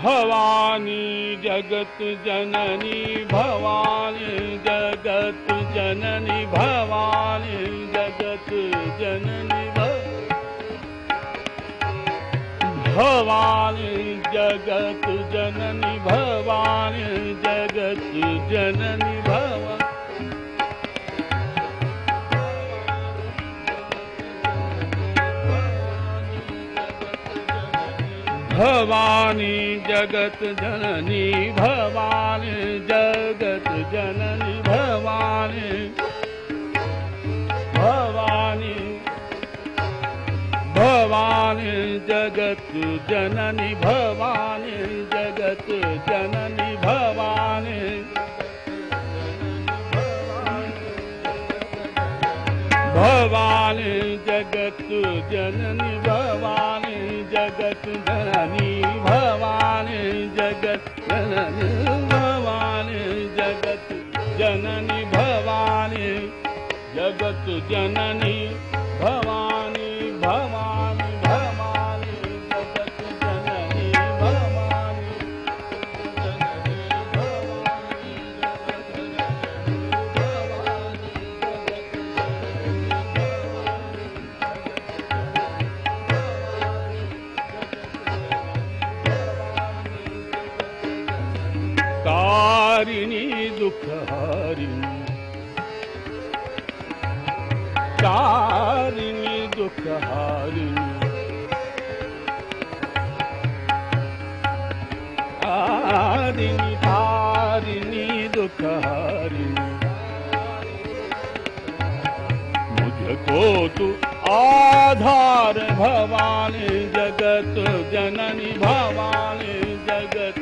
भवानी जगत जननी भवानी जगत जननी भवानी जगत जननी भवानी जगत जननी भवानी जगत जननी भवानी जगत जननी भवानी जगत जननी भवानी भवानी भवानी जगत जननी भवानी जगत जननी भवानी भवानी जगत जननी भवानी जगत जननी भवानी जगत जननी भवानी जगत जननी भवानी जगत जननी भवानी भवानी भवानी जगत जननी भवानी तारिणी दुखहारिणी तारिणी दुखहारिणी तारिणी तारिणी दुखहारिणी मुझको तू आधार भवानी जगत जननी भवानी जगत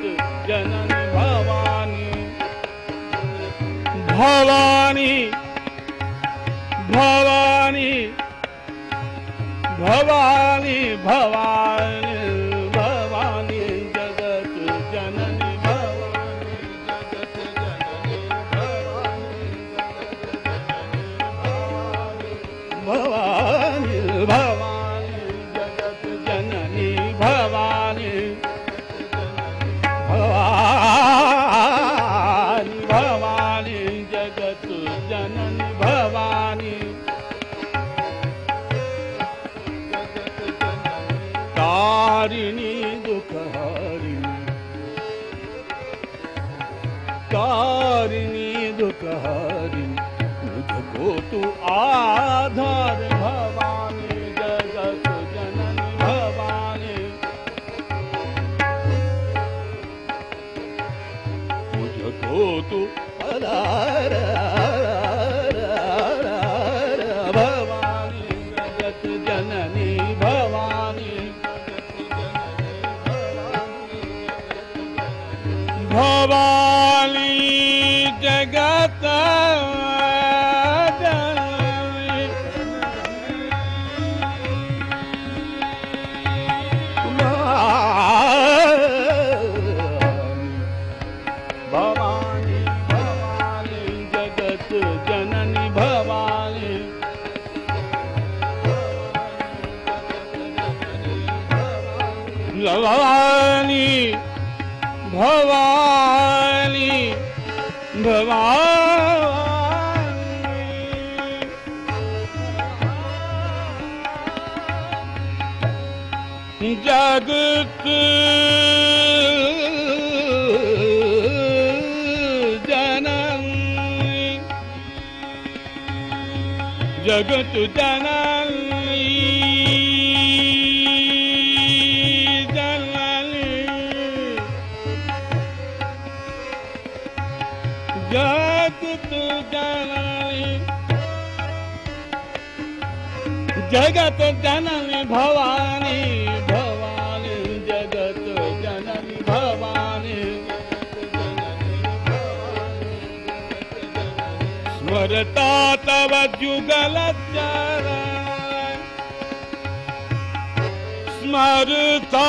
जननी भवानी भवानी भवानी भवानी भवानी भवानी जगत जननी भवानी जगत जननी भवानी भवानी जगत जननी भवानी भवानी भवानी जगत जननी भवानी तारिणी दुखहारिणी तारिणी दुखहारिणी मुझको तू आधार भवानी जगत जननी भवानी मुझको तू आधार भवानी जगत जननी भवानी भवानी जगत जननी भवानी भवानी जगत जननी भवानी भवानी भवानी भवानी जगत जननी जगत जननी जननी जगत जननी जगत जननी भवानी भवानी जगत जननी भवानी स्मरता तव जुगल चरण स्मरता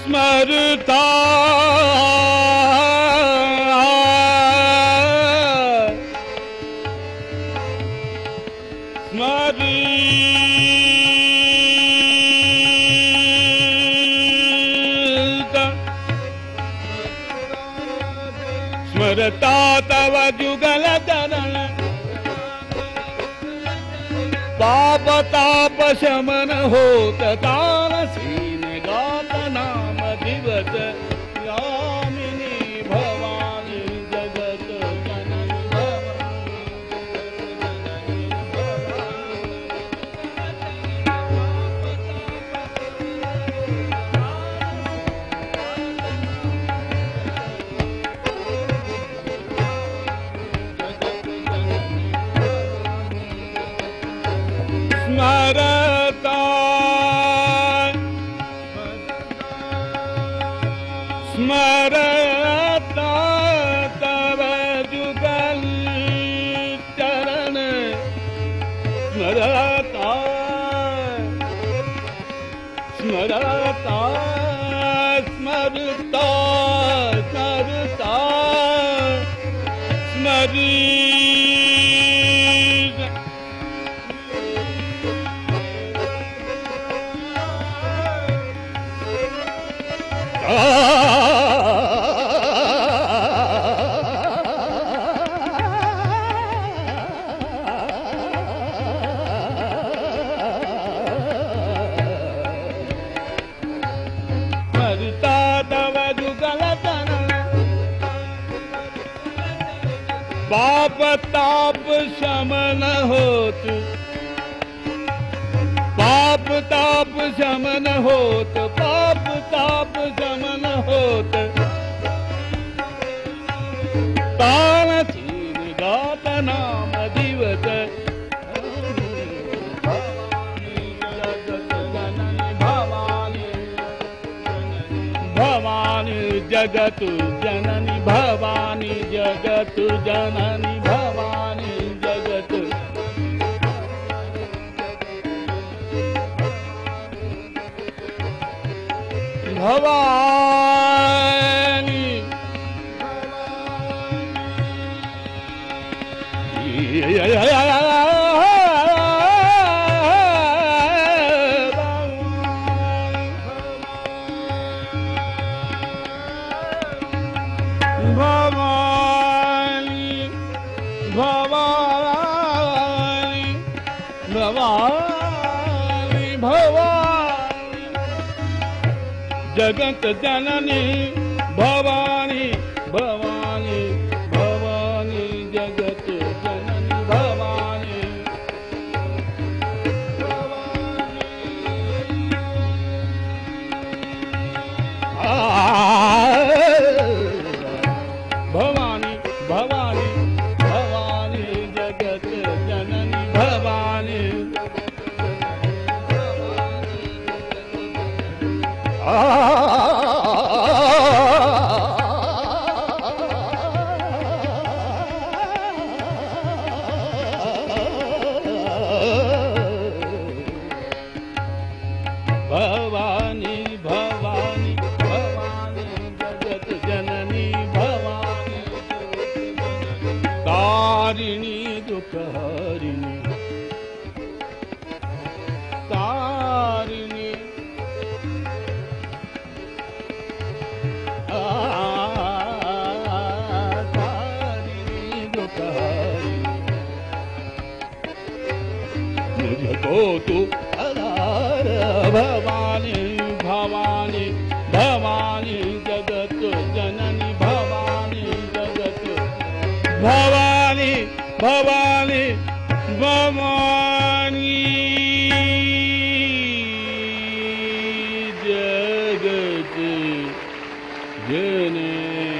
स्मरता स्मरता तव जुगल चरण पाप ताप शमन होत तानसीन गात नाम दिवस यामिनी भवानी जगत जननी स्मरता स्मरता तव जुगल चरण स्मरता स्मरता स्मरता स्मरता स्मरी स्मरता तव जुगल चरण पाप ताप शमन होत पाप ताप शमन होत पाप ताप शमन होत तानसीन गात नाम दिवस जगत जननी भवानी भवानी जगत जननी भवानी जगत जननी भवानी जगत भवानी भवानी भवानी भवानी भवानी जगत जननी भवानी भवानी भवानी जगत जननी भवानी भवानी भवानी भवानी जगत जननी भवानी मुझको तू आधार भवानी भवानी भवानी जगत जननी भवानी जगत भवानी भवानी भवानी जगत जननी